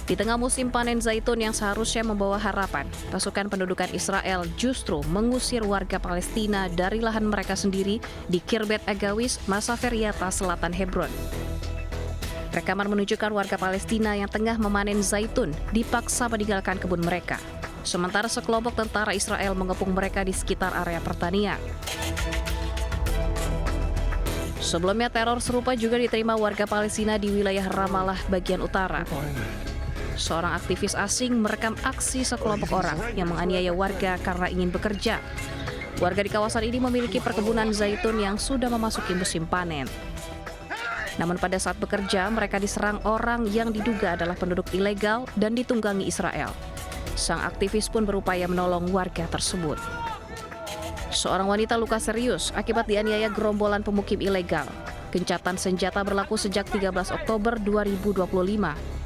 Di tengah musim panen zaitun yang seharusnya membawa harapan, pasukan pendudukan Israel justru mengusir warga Palestina dari lahan mereka sendiri di Kirbet Agawis, Masaferiata, selatan Hebron. Rekaman menunjukkan warga Palestina yang tengah memanen zaitun dipaksa meninggalkan kebun mereka. Sementara sekelompok tentara Israel mengepung mereka di sekitar area pertanian. Sebelumnya teror serupa juga diterima warga Palestina di wilayah Ramallah bagian utara. Seorang aktivis asing merekam aksi sekelompok orang yang menganiaya warga karena ingin bekerja. Warga di kawasan ini memiliki perkebunan zaitun yang sudah memasuki musim panen. Namun pada saat bekerja, mereka diserang orang yang diduga adalah penduduk ilegal dan ditunggangi Israel. Sang aktivis pun berupaya menolong warga tersebut. Seorang wanita luka serius akibat dianiaya gerombolan pemukim ilegal. Gencatan senjata berlaku sejak 13 Oktober 2025.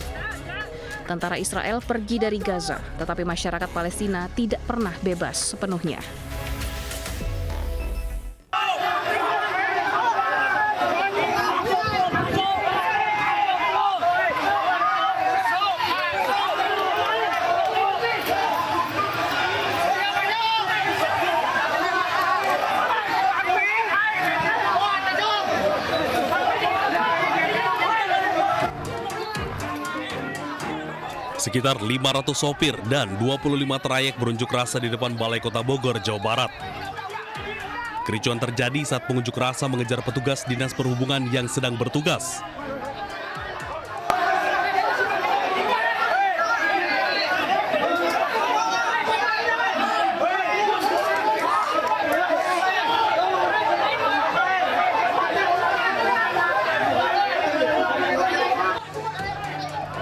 Tentara Israel pergi dari Gaza, tetapi masyarakat Palestina tidak pernah bebas sepenuhnya. Sekitar 500 sopir dan 25 trayek berunjuk rasa di depan Balai Kota Bogor, Jawa Barat. Kericuan terjadi saat pengunjuk rasa mengejar petugas Dinas Perhubungan yang sedang bertugas.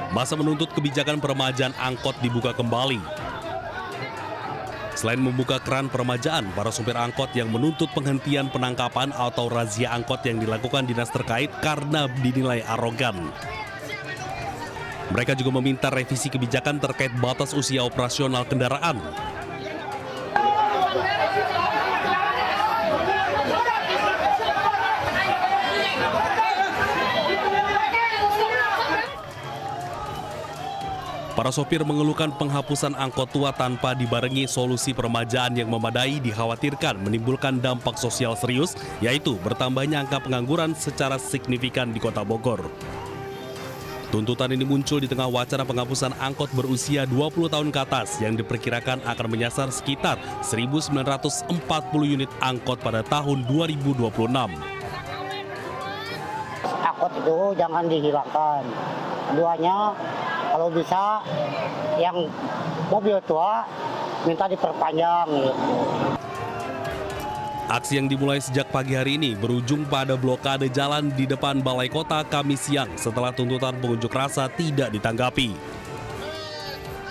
Masa menuntut kebijakan peremajaan angkot dibuka kembali. Selain membuka keran peremajaan, para supir angkot yang menuntut penghentian penangkapan atau razia angkot yang dilakukan dinas terkait karena dinilai arogan. Mereka juga meminta revisi kebijakan terkait batas usia operasional kendaraan. Para sopir mengeluhkan penghapusan angkot tua tanpa dibarengi solusi peremajaan yang memadai dikhawatirkan menimbulkan dampak sosial serius, yaitu bertambahnya angka pengangguran secara signifikan di Kota Bogor. Tuntutan ini muncul di tengah wacana penghapusan angkot berusia 20 tahun ke atas yang diperkirakan akan menyasar sekitar 1.940 unit angkot pada tahun 2026. Angkot itu jangan dihilangkan. Keduanya, kalau bisa yang mobil tua minta diperpanjang gitu. Aksi yang dimulai sejak pagi hari ini berujung pada blokade jalan di depan Balai Kota Kamis siang setelah tuntutan pengunjuk rasa tidak ditanggapi.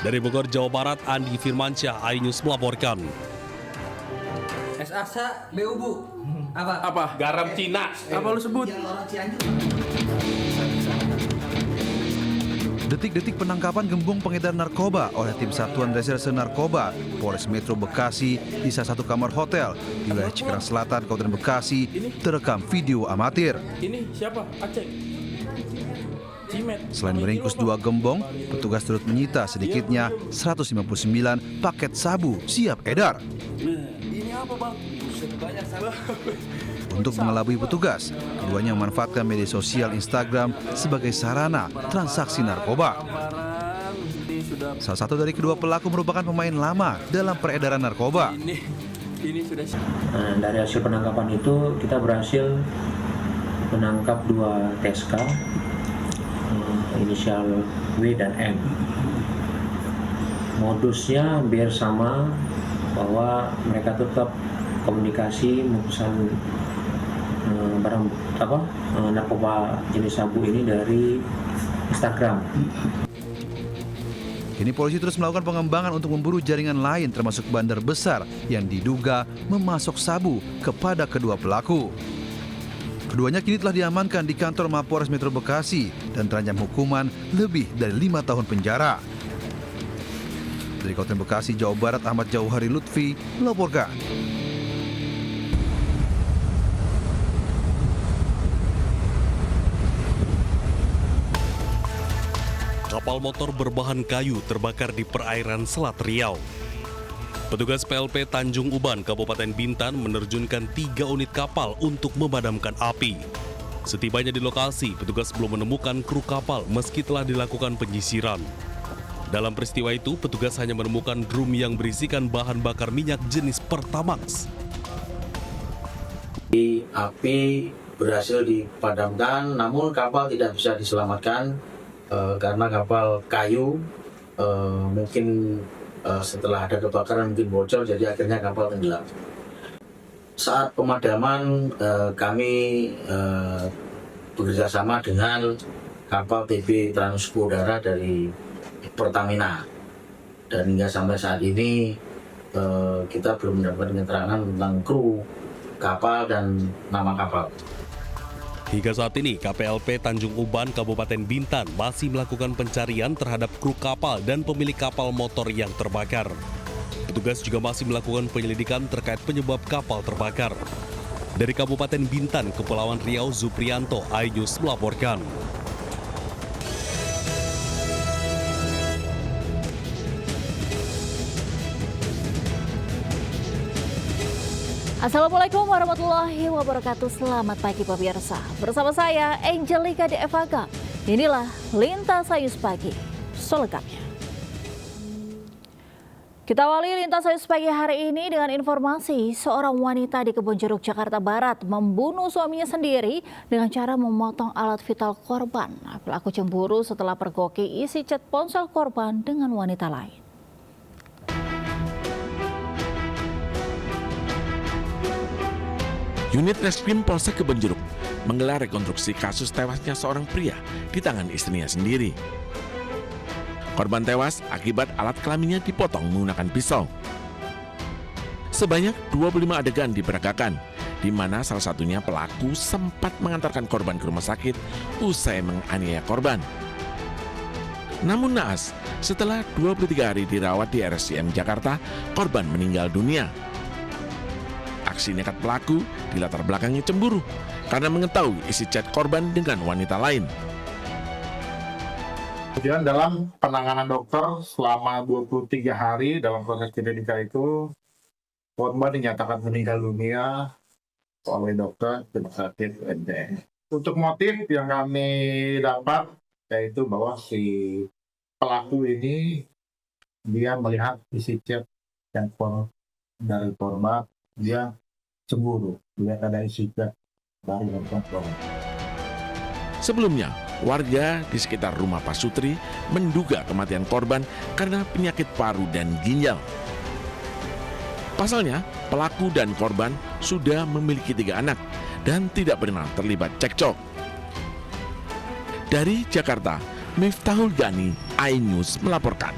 Dari Bogor, Jawa Barat, Andi Firmansyah, iNews melaporkan. SASA BU Bu. Apa? Garam Cina. Apa lu sebut? Detik-detik penangkapan gembong pengedar narkoba oleh tim Satuan Reserse Narkoba Polres Metro Bekasi di salah satu kamar hotel di wilayah Cikarang Selatan, Kabupaten Bekasi terekam video amatir. Ini siapa? Aceh. Cimet. Selain meringkus 2 gembong, petugas turut menyita sedikitnya 159 paket sabu siap edar. Ini apa, Bang? Banyak sabu. Untuk mengelabui petugas, keduanya memanfaatkan media sosial Instagram sebagai sarana transaksi narkoba. Salah satu dari kedua pelaku merupakan pemain lama dalam peredaran narkoba. Ini sudah. Dari hasil penangkapan itu kita berhasil menangkap 2 TSK inisial W dan M. Modusnya hampir sama, bahwa mereka tetap komunikasi memesan barang narkoba jenis sabu ini dari Instagram. Kini polisi terus melakukan pengembangan untuk memburu jaringan lain termasuk bandar besar yang diduga memasok sabu kepada kedua pelaku. Keduanya kini telah diamankan di kantor Mapolres Metro Bekasi dan terancam hukuman lebih dari 5 tahun penjara. Dari Kabupaten Bekasi, Jawa Barat, Ahmad Jauhari Lutfi melaporkan. kapal motor berbahan kayu terbakar di perairan Selat Riau. Petugas PLP Tanjung Uban, Kabupaten Bintan menerjunkan 3 unit kapal untuk memadamkan api. Setibanya di lokasi, petugas belum menemukan kru kapal meski telah dilakukan penyisiran. Dalam peristiwa itu, petugas hanya menemukan drum yang berisikan bahan bakar minyak jenis Pertamax. Api berhasil dipadamkan, namun kapal tidak bisa diselamatkan karena kapal kayu mungkin setelah ada kebakaran mungkin bocor, jadi akhirnya kapal tenggelam. Saat pemadaman kami bekerjasama dengan kapal TB Transpo Udara dari Pertamina, dan hingga sampai saat ini kita belum mendapatkan keterangan tentang kru kapal dan nama kapal. Hingga saat ini, KPLP Tanjung Uban, Kabupaten Bintan masih melakukan pencarian terhadap kru kapal dan pemilik kapal motor yang terbakar. Petugas juga masih melakukan penyelidikan terkait penyebab kapal terbakar. Dari Kabupaten Bintan, Kepulauan Riau, Zuprianto, iNews melaporkan. Assalamualaikum warahmatullahi wabarakatuh. Selamat pagi pemirsa. Bersama saya Angelika de Evaga. Inilah Lintas Sayus Pagi selengkapnya. Kita awali Lintas Sayus Pagi hari ini dengan informasi seorang wanita di Kebonjeruk, Jakarta Barat membunuh suaminya sendiri dengan cara memotong alat vital korban. Pelaku cemburu setelah pergoki isi chat ponsel korban dengan wanita lain. Unit Reskrim Polsek Kebonjeruk menggelar rekonstruksi kasus tewasnya seorang pria di tangan istrinya sendiri. Korban tewas akibat alat kelaminnya dipotong menggunakan pisau. Sebanyak 25 adegan diperagakan, di mana salah satunya pelaku sempat mengantarkan korban ke rumah sakit usai menganiaya korban. Namun naas, setelah 23 hari dirawat di RSCM Jakarta, korban meninggal dunia. Aksi nekat pelaku dilatar belakangi cemburu karena mengetahui isi chat korban dengan wanita lain. Kemudian dalam penanganan dokter selama 23 hari dalam proses klinika itu, korban dinyatakan meninggal dunia oleh dokter rumah sakit UNT. Untuk motif yang kami dapat yaitu bahwa si pelaku ini dia melihat isi chat handphone dari korban, dia cemburu melihat ada isi chat dari handphone. Sebelumnya, warga di sekitar rumah Pak Sutri menduga kematian korban karena penyakit paru dan ginjal. Pasalnya, pelaku dan korban sudah memiliki 3 anak dan tidak pernah terlibat cekcok. Dari Jakarta, Miftahul Gani, iNews melaporkan.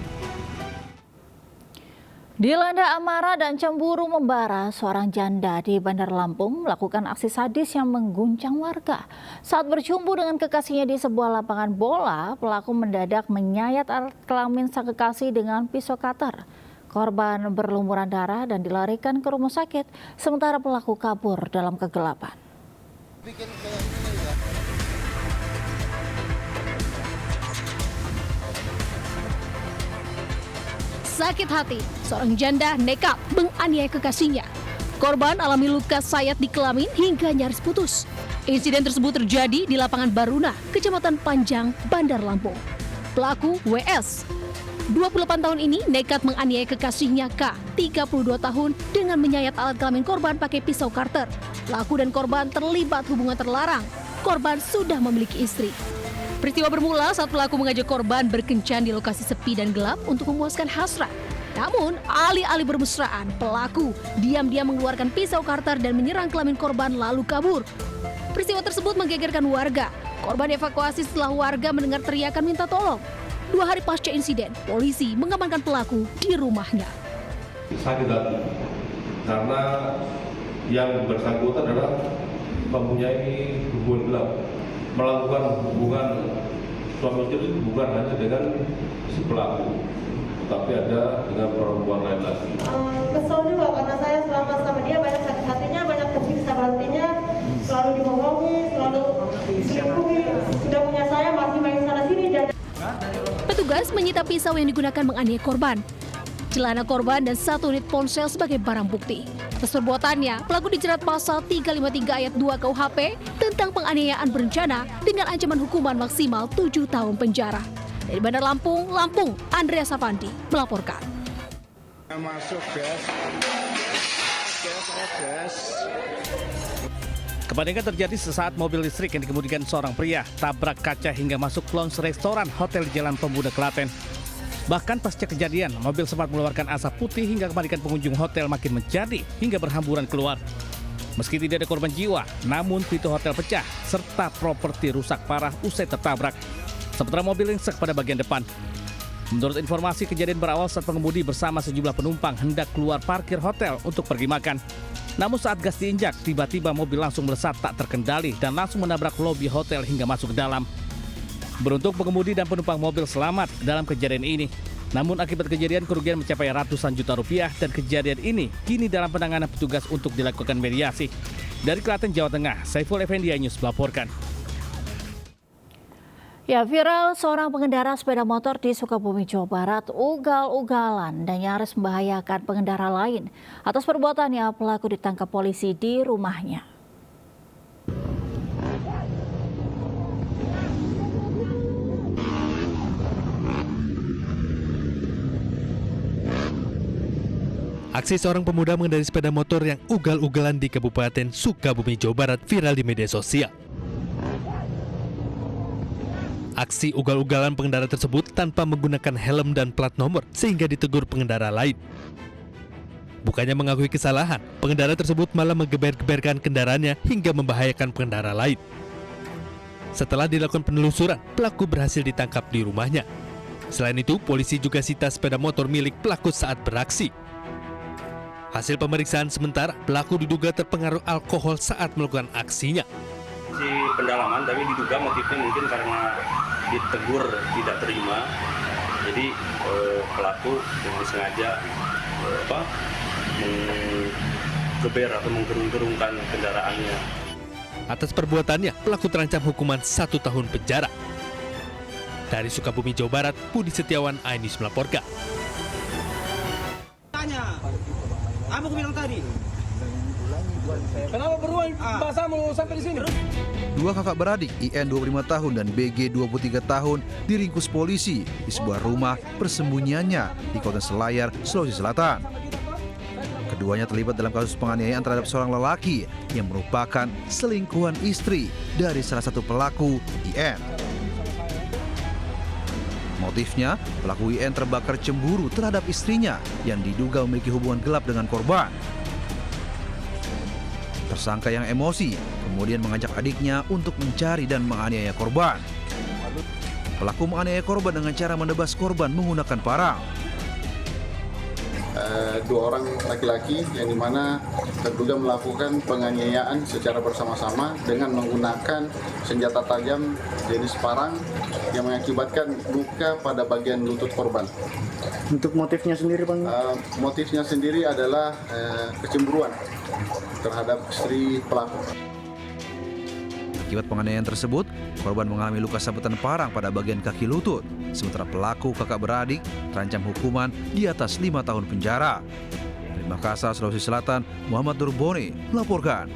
Dilanda amarah dan cemburu membara, seorang janda di Bandar Lampung melakukan aksi sadis yang mengguncang warga. Saat berjumpa dengan kekasihnya di sebuah lapangan bola, pelaku mendadak menyayat alat kelamin sang kekasih dengan pisau cutter. Korban berlumuran darah dan dilarikan ke rumah sakit, sementara pelaku kabur dalam kegelapan. Sakit hati, seorang janda nekat menganiaya kekasihnya. Korban alami luka sayat di kelamin hingga nyaris putus. Insiden tersebut terjadi di lapangan Baruna, Kecamatan Panjang, Bandar Lampung. Pelaku WS, 28 tahun ini nekat menganiaya kekasihnya K, 32 tahun dengan menyayat alat kelamin korban pakai pisau cutter. Pelaku dan korban terlibat hubungan terlarang. Korban sudah memiliki istri. Peristiwa bermula saat pelaku mengajak korban berkencan di lokasi sepi dan gelap untuk memuaskan hasrat. Namun, alih-alih bermesraan, pelaku diam-diam mengeluarkan pisau cutter dan menyerang kelamin korban lalu kabur. Peristiwa tersebut menggegerkan warga. Korban dievakuasi setelah warga mendengar teriakan minta tolong. 2 hari pasca insiden, polisi mengamankan pelaku di rumahnya. Sakit hati, karena yang bersangkutan adalah mempunyai hubungan gelap. Melakukan hubungan suami istri itu bukan hanya dengan si pelaku, tapi ada dengan perempuan lain lagi. Kesel juga karena saya selama sama dia banyak sakit hatinya, banyak tersiksa batinnya, selalu dibohongi, selalu selingkuhi. Sudah punya saya masih main sana sini. Petugas menyita pisau yang digunakan menganiaya korban, celana korban dan 1 unit ponsel sebagai barang bukti. Atas perbuatannya, pelaku dijerat pasal 353 ayat 2 KUHP tentang penganiayaan berencana dengan ancaman hukuman maksimal 7 tahun penjara. Dari Bandar Lampung, Andreas Avandi melaporkan. Kepanikan terjadi sesaat mobil listrik yang dikemudikan seorang pria tabrak kaca hingga masuk lounge restoran hotel di Jalan Pemuda Klaten. Bahkan pasca kejadian, mobil sempat mengeluarkan asap putih hingga kepanikan pengunjung hotel makin menjadi hingga berhamburan keluar. Meski tidak ada korban jiwa, namun pintu hotel pecah serta properti rusak parah usai tertabrak. Sementara mobil ringsek pada bagian depan. Menurut informasi, kejadian berawal saat pengemudi bersama sejumlah penumpang hendak keluar parkir hotel untuk pergi makan. Namun saat gas diinjak, tiba-tiba mobil langsung melesat tak terkendali dan langsung menabrak lobi hotel hingga masuk ke dalam. Beruntung pengemudi dan penumpang mobil selamat dalam kejadian ini. Namun akibat kejadian kerugian mencapai ratusan juta rupiah dan kejadian ini kini dalam penanganan petugas untuk dilakukan mediasi. Dari Klaten, Jawa Tengah, Saiful Effendi News melaporkan. Ya, viral seorang pengendara sepeda motor di Sukabumi, Jawa Barat ugal-ugalan dan nyaris membahayakan pengendara lain. Atas perbuatannya, pelaku ditangkap polisi di rumahnya. Aksi seorang pemuda mengendarai sepeda motor yang ugal-ugalan di Kabupaten Sukabumi, Jawa Barat viral di media sosial. Aksi ugal-ugalan pengendara tersebut tanpa menggunakan helm dan plat nomor sehingga ditegur pengendara lain. Bukannya mengakui kesalahan, pengendara tersebut malah menggeber-geberkan kendaraannya hingga membahayakan pengendara lain. Setelah dilakukan penelusuran, pelaku berhasil ditangkap di rumahnya. Selain itu, polisi juga sita sepeda motor milik pelaku saat beraksi. Hasil pemeriksaan sementara, pelaku diduga terpengaruh alkohol saat melakukan aksinya. Pendalaman, tapi diduga motifnya mungkin karena ditegur tidak terima, jadi pelaku dengan sengaja menggeber atau menggerung-gerungkan kendaraannya. Atas perbuatannya, pelaku terancam hukuman 1 tahun penjara. Dari Sukabumi, Jawa Barat, Budi Setiawan, iNews melaporkan. Apa aku bilang tadi? Kenapa beruang bahasamu sampai di sini? Dua kakak beradik, IN 25 tahun dan BG 23 tahun, diringkus polisi di sebuah rumah persembunyiannya di Kabupaten Selayar, Sulawesi Selatan. Keduanya terlibat dalam kasus penganiayaan terhadap seorang lelaki yang merupakan selingkuhan istri dari salah satu pelaku, IN. Motifnya, pelaku IN terbakar cemburu terhadap istrinya yang diduga memiliki hubungan gelap dengan korban. Tersangka yang emosi kemudian mengajak adiknya untuk mencari dan menganiaya korban. Pelaku menganiaya korban dengan cara menebas korban menggunakan parang. Dua orang laki-laki yang dimana terduga melakukan penganiayaan secara bersama-sama dengan menggunakan senjata tajam jenis parang yang mengakibatkan luka pada bagian lutut korban. Untuk motifnya sendiri, Bang? Motifnya sendiri adalah kecemburuan terhadap istri pelaku. Akibat penganiayaan tersebut, korban mengalami luka sabetan parang pada bagian kaki lutut. Sementara pelaku kakak beradik terancam hukuman di atas 5 tahun penjara. Dari Makassar, Sulawesi Selatan, Muhammad Nurboni melaporkan.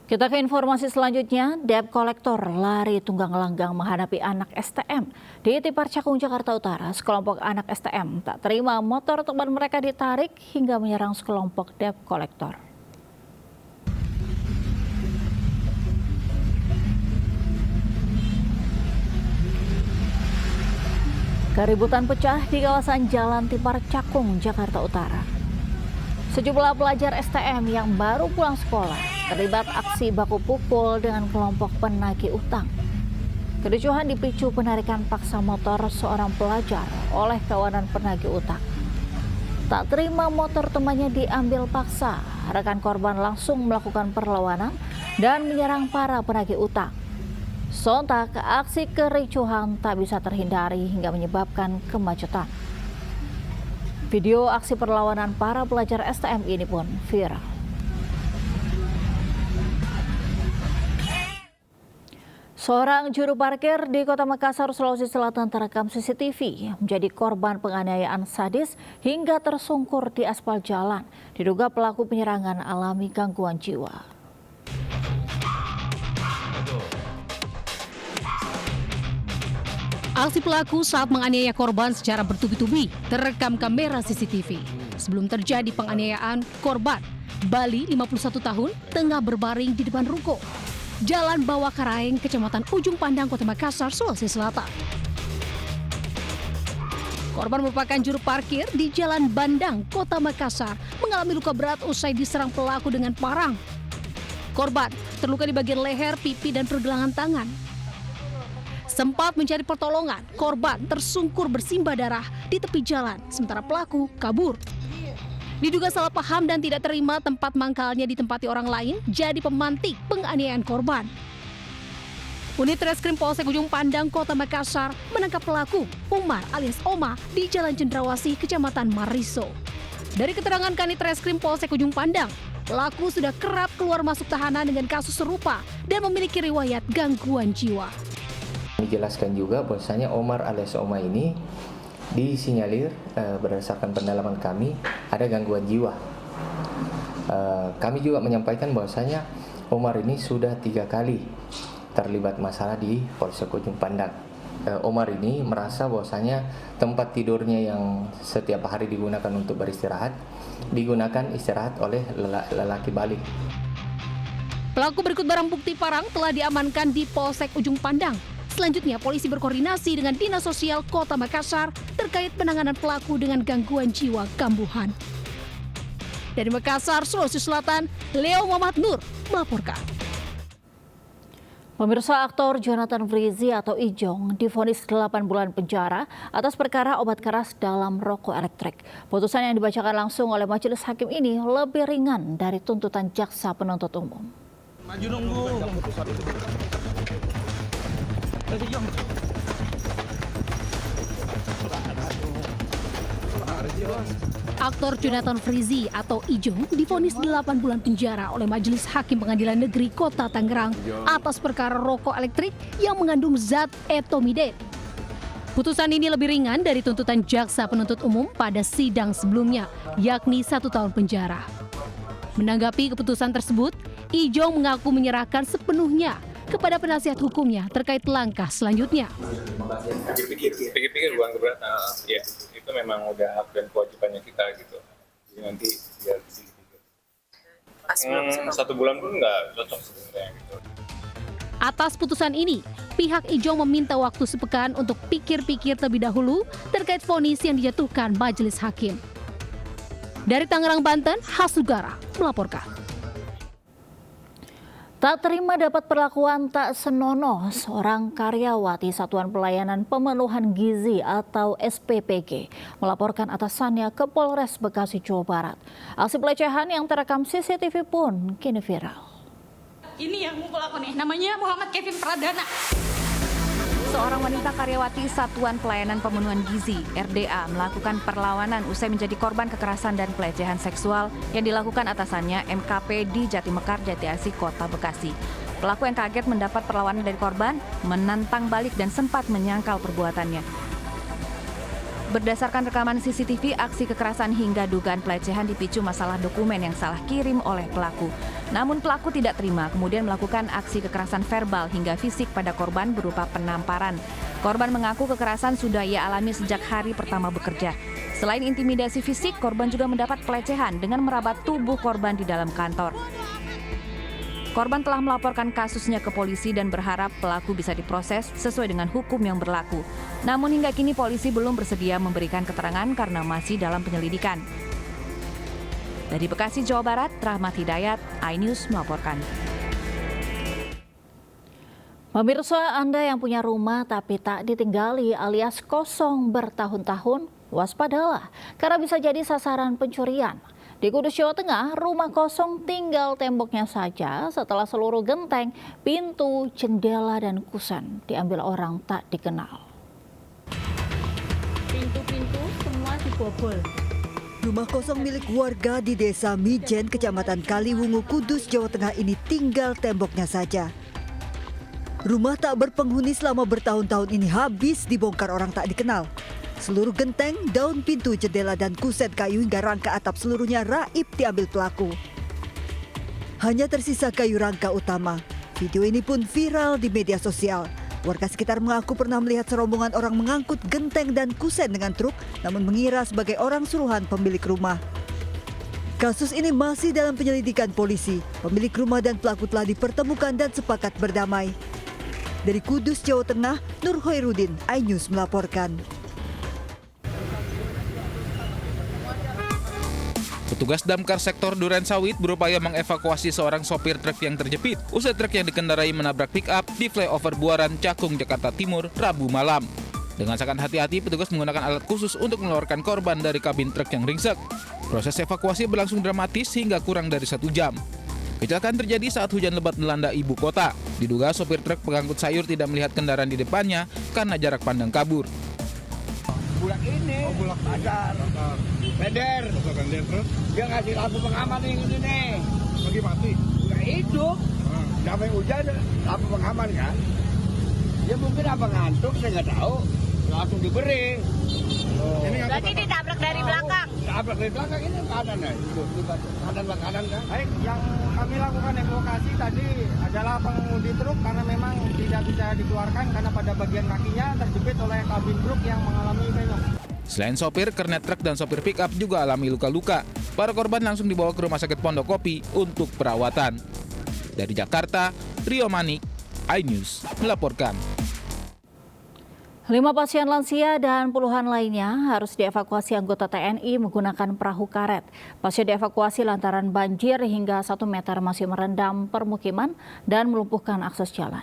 Kita ke informasi selanjutnya, debt collector lari tunggang langgang menghadapi anak STM. Di Tipar Cakung, Jakarta Utara, sekelompok anak STM tak terima motor teman mereka ditarik hingga menyerang sekelompok debt collector. Keributan pecah di kawasan Jalan Tipar Cakung, Jakarta Utara. Sejumlah pelajar STM yang baru pulang sekolah terlibat aksi baku pukul dengan kelompok penagih utang. Kericuhan dipicu penarikan paksa motor seorang pelajar oleh kawanan penagih utang. Tak terima motor temannya diambil paksa, rekan korban langsung melakukan perlawanan dan menyerang para penagih utang. Sontak, aksi kericuhan tak bisa terhindari hingga menyebabkan kemacetan. Video aksi perlawanan para pelajar STM ini pun viral. Seorang juru parkir di Kota Makassar, Sulawesi Selatan terekam CCTV menjadi korban penganiayaan sadis hingga tersungkur di aspal jalan. Diduga pelaku penyerangan alami gangguan jiwa. Aksi pelaku saat menganiaya korban secara bertubi-tubi terekam kamera CCTV. Sebelum terjadi penganiayaan, korban, Bali 51 tahun, tengah berbaring di depan ruko Jalan Bawah Karaeng, Kecamatan Ujung Pandang, Kota Makassar, Sulawesi Selatan. Korban merupakan juru parkir di Jalan Bandang, Kota Makassar, mengalami luka berat usai diserang pelaku dengan parang. Korban terluka di bagian leher, pipi, dan pergelangan tangan. Sempat mencari pertolongan, korban tersungkur bersimbah darah di tepi jalan, sementara pelaku kabur. Diduga salah paham dan tidak terima tempat mangkalnya ditempati orang lain jadi pemantik penganiayaan korban. Unit Reskrim Polsek Ujung Pandang, Kota Makassar menangkap pelaku Umar alias Oma di Jalan Cendrawasih, Kecamatan Mariso. Dari keterangan Kanit Reskrim Polsek Ujung Pandang, pelaku sudah kerap keluar masuk tahanan dengan kasus serupa dan memiliki riwayat gangguan jiwa. Dijelaskan juga bahwasanya Omar alias Oma ini disinyalir berdasarkan pendalaman kami ada gangguan jiwa. Kami juga menyampaikan bahwasanya Omar ini sudah 3 kali terlibat masalah di Polsek Ujung Pandang. Omar ini merasa bahwasanya tempat tidurnya yang setiap hari digunakan untuk beristirahat digunakan istirahat oleh lelaki balik. Pelaku berikut barang bukti parang telah diamankan di Polsek Ujung Pandang. Selanjutnya, polisi berkoordinasi dengan Dinas Sosial Kota Makassar terkait penanganan pelaku dengan gangguan jiwa kambuhan. Dari Makassar, Sulawesi Selatan, Leo Muhammad Nur melaporkan. Pemirsa, aktor Jonathan Frizzy atau Ijong divonis 8 bulan penjara atas perkara obat keras dalam rokok elektrik. Putusan yang dibacakan langsung oleh majelis hakim ini lebih ringan dari tuntutan jaksa penuntut umum. Maju nunggu. Aktor Jonathan Frizzy atau Ijong divonis 8 bulan penjara oleh Majelis Hakim Pengadilan Negeri Kota Tangerang atas perkara rokok elektrik yang mengandung zat etomidate. Putusan ini lebih ringan dari tuntutan jaksa penuntut umum pada sidang sebelumnya, yakni 1 tahun penjara. Menanggapi keputusan tersebut, Ijong mengaku menyerahkan sepenuhnya kepada penasihat hukumnya terkait langkah selanjutnya. Pikir-pikir bukan keberatan, ya itu memang udah hak dan kewajibannya kita gitu. Jadi nanti biar dipikir. 1 bulan pun nggak cocok sebenarnya gitu. Atas putusan ini, pihak Ijong meminta waktu sepekan untuk pikir-pikir terlebih dahulu terkait vonis yang dijatuhkan majelis hakim. Dari Tangerang, Banten, Hasugara melaporkan. Tak terima dapat perlakuan tak senonoh, seorang karyawati Satuan Pelayanan Pemenuhan Gizi atau SPPG melaporkan atasannya ke Polres Bekasi, Jawa Barat. Aksi pelecehan yang terekam CCTV pun kini viral. Ini yang mukul aku nih, namanya Muhammad Kevin Pradana. Seorang wanita karyawati Satuan Pelayanan Pemenuhan Gizi (RDA) melakukan perlawanan usai menjadi korban kekerasan dan pelecehan seksual yang dilakukan atasannya MKP di Jatimekar, Jatiasih, Kota Bekasi. Pelaku yang kaget mendapat perlawanan dari korban menantang balik dan sempat menyangkal perbuatannya. Berdasarkan rekaman CCTV, aksi kekerasan hingga dugaan pelecehan dipicu masalah dokumen yang salah kirim oleh pelaku. Namun pelaku tidak terima, kemudian melakukan aksi kekerasan verbal hingga fisik pada korban berupa penamparan. Korban mengaku kekerasan sudah ia alami sejak hari pertama bekerja. Selain intimidasi fisik, korban juga mendapat pelecehan dengan merabat tubuh korban di dalam kantor. Korban telah melaporkan kasusnya ke polisi dan berharap pelaku bisa diproses sesuai dengan hukum yang berlaku. Namun hingga kini polisi belum bersedia memberikan keterangan karena masih dalam penyelidikan. Dari Bekasi, Jawa Barat, Rahmat Hidayat, iNews melaporkan. Pemirsa, Anda yang punya rumah tapi tak ditinggali alias kosong bertahun-tahun, waspadalah karena bisa jadi sasaran pencurian. Di Kudus, Jawa Tengah, rumah kosong tinggal temboknya saja setelah seluruh genteng, pintu, jendela, dan kusen diambil orang tak dikenal. Pintu-pintu semua dibobol. Rumah kosong milik warga di Desa Mijen, Kecamatan Kaliwungu, Kudus, Jawa Tengah ini tinggal temboknya saja. Rumah tak berpenghuni selama bertahun-tahun ini habis dibongkar orang tak dikenal. Seluruh genteng, daun pintu, jendela, dan kuset kayu hingga rangka atap seluruhnya raib diambil pelaku. Hanya tersisa kayu rangka utama. Video ini pun viral di media sosial. Warga sekitar mengaku pernah melihat serombongan orang mengangkut genteng dan kusen dengan truk, namun mengira sebagai orang suruhan pemilik rumah. Kasus ini masih dalam penyelidikan polisi. Pemilik rumah dan pelaku telah dipertemukan dan sepakat berdamai. Dari Kudus, Jawa Tengah, Nur Hoirudin, iNews melaporkan. Petugas damkar sektor Durensawit berupaya mengevakuasi seorang sopir truk yang terjepit usai truk yang dikendarai menabrak pick-up di flyover Buaran, Cakung, Jakarta Timur, Rabu malam. Dengan sangat hati-hati, petugas menggunakan alat khusus untuk mengeluarkan korban dari kabin truk yang ringsek. Proses evakuasi berlangsung dramatis hingga kurang dari 1 jam. Kecelakaan terjadi saat hujan lebat melanda ibu kota. Diduga sopir truk pengangkut sayur tidak melihat kendaraan di depannya karena jarak pandang kabur. Bulak ini, bulak pagar, bender, terus dia ngasih lampu pengaman yang ini nih. Lagi mati? Udah hidup, sampai hujan lampu pengaman kan. Dia mungkin apa ngantuk, saya nggak tahu, langsung diberi. Berarti ditabrak dari belakang? Tabrak dari belakang ini kanan ya, kanan kan. Baik, yang kami lakukan evakuasi tadi adalah pengemudi truk karena memang tidak bisa dikeluarkan karena pada bagian kakinya terjepit oleh kabin truk yang mengalami penyok. Selain sopir, kernet truk dan sopir pick-up juga alami luka-luka. Para korban langsung dibawa ke Rumah Sakit Pondokopi untuk perawatan. Dari Jakarta, Rio Manik, iNews melaporkan. 5 pasien lansia dan puluhan lainnya harus dievakuasi anggota TNI menggunakan perahu karet. Pasien dievakuasi lantaran banjir hingga 1 meter masih merendam permukiman dan melumpuhkan akses jalan.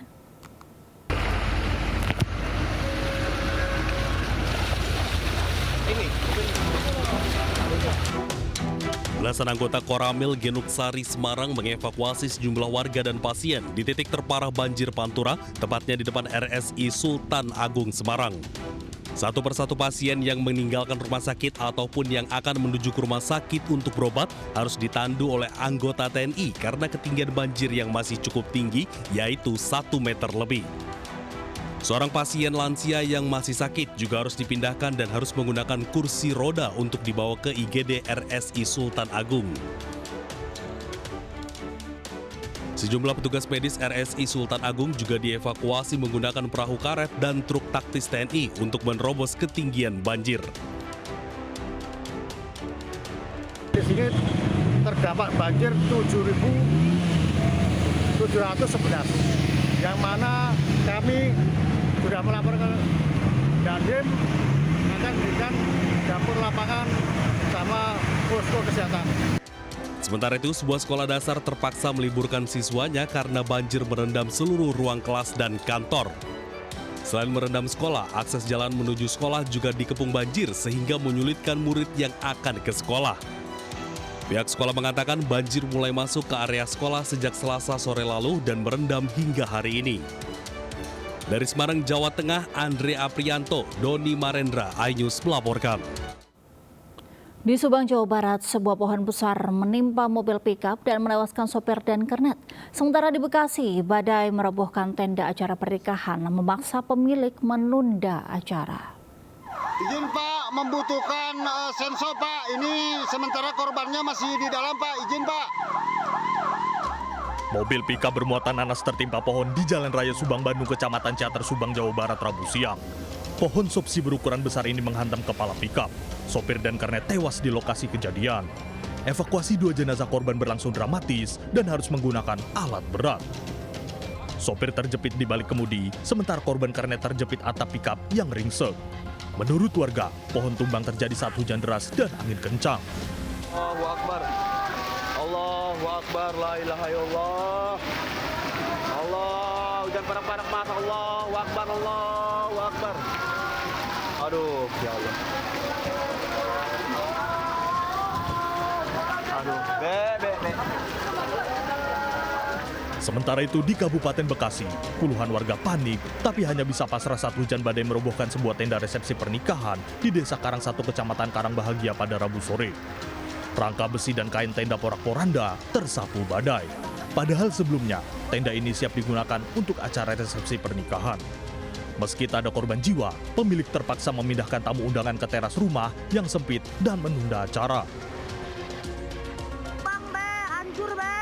Belasan anggota Koramil Genuksari Semarang mengevakuasi sejumlah warga dan pasien di titik terparah banjir Pantura, tepatnya di depan RSI Sultan Agung Semarang. Satu persatu pasien yang meninggalkan rumah sakit ataupun yang akan menuju ke rumah sakit untuk berobat harus ditandu oleh anggota TNI karena ketinggian banjir yang masih cukup tinggi, yaitu 1 meter lebih. Seorang pasien lansia yang masih sakit juga harus dipindahkan dan harus menggunakan kursi roda untuk dibawa ke IGD RSI Sultan Agung. Sejumlah petugas medis RSI Sultan Agung juga dievakuasi menggunakan perahu karet dan truk taktis TNI untuk menerobos ketinggian banjir. Di sini terdapat banjir 7.711, yang mana kami sudah melaporkan Dandim akan berikan dapur lapangan sama posko kesehatan. Sementara itu, sebuah sekolah dasar terpaksa meliburkan siswanya karena banjir merendam seluruh ruang kelas dan kantor. Selain merendam sekolah, akses jalan menuju sekolah juga dikepung banjir sehingga menyulitkan murid yang akan ke sekolah. Pihak sekolah mengatakan banjir mulai masuk ke area sekolah sejak Selasa sore lalu dan merendam hingga hari ini. Dari Semarang, Jawa Tengah, Andre Aprianto, Doni Marendra, iNews melaporkan. Di Subang, Jawa Barat, sebuah pohon besar menimpa mobil pickup dan menewaskan sopir dan kernet. Sementara di Bekasi, badai merobohkan tenda acara pernikahan memaksa pemilik menunda acara. Izin Pak, membutuhkan sensor Pak. Ini sementara korbannya masih di dalam Pak. Izin Pak. Mobil pickup bermuatan nanas tertimpa pohon di Jalan Raya Subang, Bandung, Kecamatan Ciater, Subang, Jawa Barat, Rabu siang. Pohon sopsi berukuran besar ini menghantam kepala pickup. Sopir dan kernet tewas di lokasi kejadian. Evakuasi 2 jenazah korban berlangsung dramatis dan harus menggunakan alat berat. Sopir terjepit di balik kemudi, sementara korban kernet terjepit atap pickup yang ringsek. Menurut warga, pohon tumbang terjadi saat hujan deras dan angin kencang. Allahu Akbar. Allahu Akbar, la ilaha illallah. Allah, hujan bareng-bareng mas. Allahu Akbar, Allahu Akbar. Aduh, ya Allah. Aduh, be. Sementara itu di Kabupaten Bekasi, puluhan warga panik, tapi hanya bisa pasrah saat hujan badai merobohkan sebuah tenda resepsi pernikahan di Desa Karang 1, Kecamatan Karangbahagia pada Rabu sore. Rangka besi dan kain tenda porak-poranda tersapu badai. Padahal sebelumnya, tenda ini siap digunakan untuk acara resepsi pernikahan. Meski tak ada korban jiwa, pemilik terpaksa memindahkan tamu undangan ke teras rumah yang sempit dan menunda acara. Bang, be, hancur, be.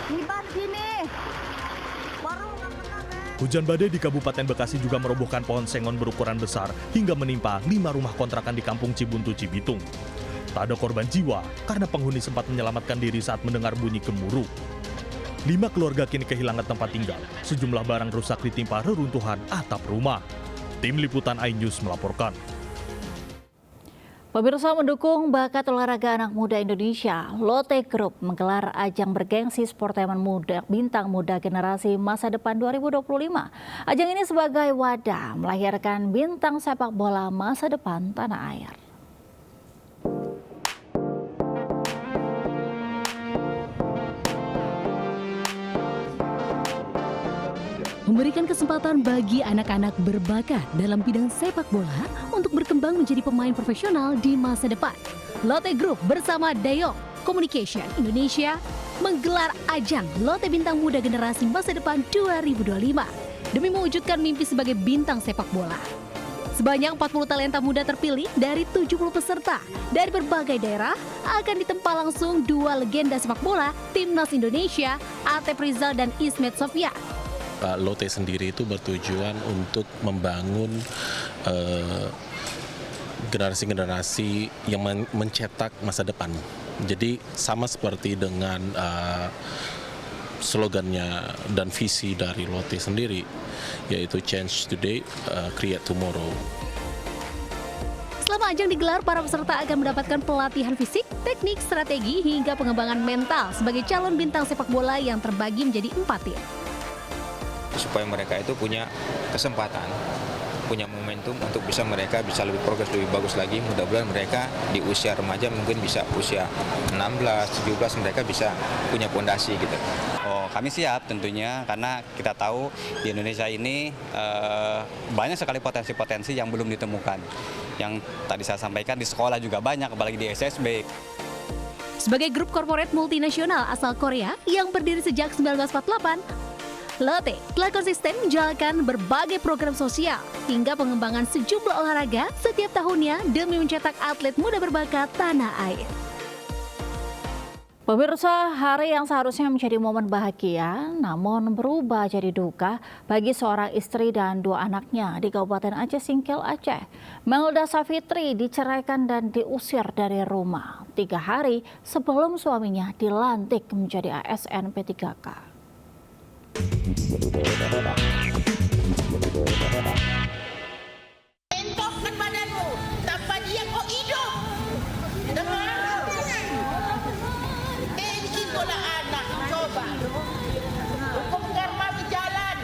Ngibar sini. Hujan badai di Kabupaten Bekasi juga merobohkan pohon sengon berukuran besar hingga menimpa 5 rumah kontrakan di Kampung Cibuntu, Cibitung. Tak ada korban jiwa karena penghuni sempat menyelamatkan diri saat mendengar bunyi gemuruh. 5 keluarga kini kehilangan tempat tinggal. Sejumlah barang rusak ditimpa reruntuhan atap rumah. Tim Liputan iNews melaporkan. Pemirsa, mendukung bakat olahraga anak muda Indonesia, Lotte Group menggelar ajang bergengsi Sportainment Muda Bintang Muda Generasi Masa Depan 2025. Ajang ini sebagai wadah melahirkan bintang sepak bola masa depan tanah air. Memberikan kesempatan bagi anak-anak berbakat dalam bidang sepak bola untuk berkembang menjadi pemain profesional di masa depan. Lotte Group bersama Dayong Communication Indonesia menggelar ajang Lotte Bintang Muda Generasi Masa Depan 2025 demi mewujudkan mimpi sebagai bintang sepak bola. Sebanyak 40 talenta muda terpilih dari 70 peserta dari berbagai daerah akan ditempa langsung 2 legenda sepak bola Timnas Indonesia, Atep Rizal dan Ismet Sofyan. Lotte sendiri itu bertujuan untuk membangun generasi-generasi yang mencetak masa depan. Jadi sama seperti dengan slogannya dan visi dari Lotte sendiri, yaitu Change Today, Create Tomorrow. Selama ajang digelar, para peserta akan mendapatkan pelatihan fisik, teknik, strategi, hingga pengembangan mental sebagai calon bintang sepak bola yang terbagi menjadi 4 tim. Supaya mereka itu punya kesempatan, punya momentum untuk mereka bisa lebih progres, lebih bagus lagi. Mudah-mudahan mereka di usia remaja mungkin bisa usia 16, 17 mereka bisa punya fondasi gitu. Oh, kami siap tentunya karena kita tahu di Indonesia ini banyak sekali potensi-potensi yang belum ditemukan. Yang tadi saya sampaikan di sekolah juga banyak, apalagi di SSB. Sebagai grup korporat multinasional asal Korea yang berdiri sejak 1948, Lotte telah konsisten menjalankan berbagai program sosial hingga pengembangan sejumlah olahraga setiap tahunnya demi mencetak atlet muda berbakat tanah air. Pemirsa, hari yang seharusnya menjadi momen bahagia namun berubah jadi duka bagi seorang istri dan 2 anaknya di Kabupaten Aceh Singkil, Aceh. Melda Safitri diceraikan dan diusir dari rumah 3 hari sebelum suaminya dilantik menjadi ASN P3K. Entokkan badanmu, tanpa dia kau hidup. Dengar? Itulah anak, coba. Hukum karma berjalan.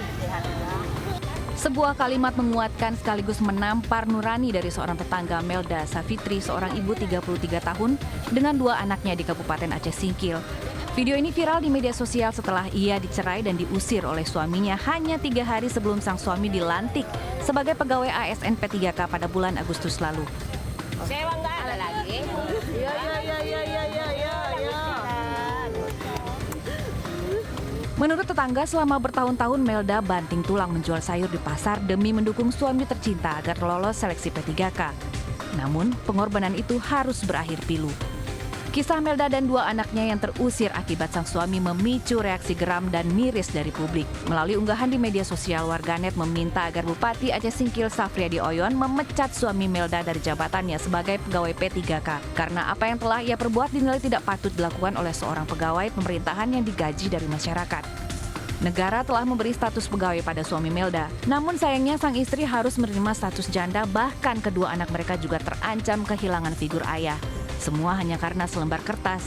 Sebuah kalimat menguatkan sekaligus menampar nurani dari seorang tetangga Melda Safitri, seorang ibu 33 tahun dengan 2 anaknya di Kabupaten Aceh Singkil. Video ini viral di media sosial setelah ia dicerai dan diusir oleh suaminya hanya 3 hari sebelum sang suami dilantik sebagai pegawai ASN P3K pada bulan Agustus lalu. Sewa nggak ada lagi? Iya. Menurut tetangga, selama bertahun-tahun Melda banting tulang menjual sayur di pasar demi mendukung suami tercinta agar lolos seleksi P3K. Namun, pengorbanan itu harus berakhir pilu. Kisah Melda dan 2 anaknya yang terusir akibat sang suami memicu reaksi geram dan miris dari publik. Melalui unggahan di media sosial, warganet meminta agar Bupati Aceh Singkil Safriadi Oyon memecat suami Melda dari jabatannya sebagai pegawai P3K karena apa yang telah ia perbuat dinilai tidak patut dilakukan oleh seorang pegawai pemerintahan yang digaji dari masyarakat. Negara telah memberi status pegawai pada suami Melda, namun sayangnya sang istri harus menerima status janda, bahkan kedua anak mereka juga terancam kehilangan figur ayah. Semua hanya karena selembar kertas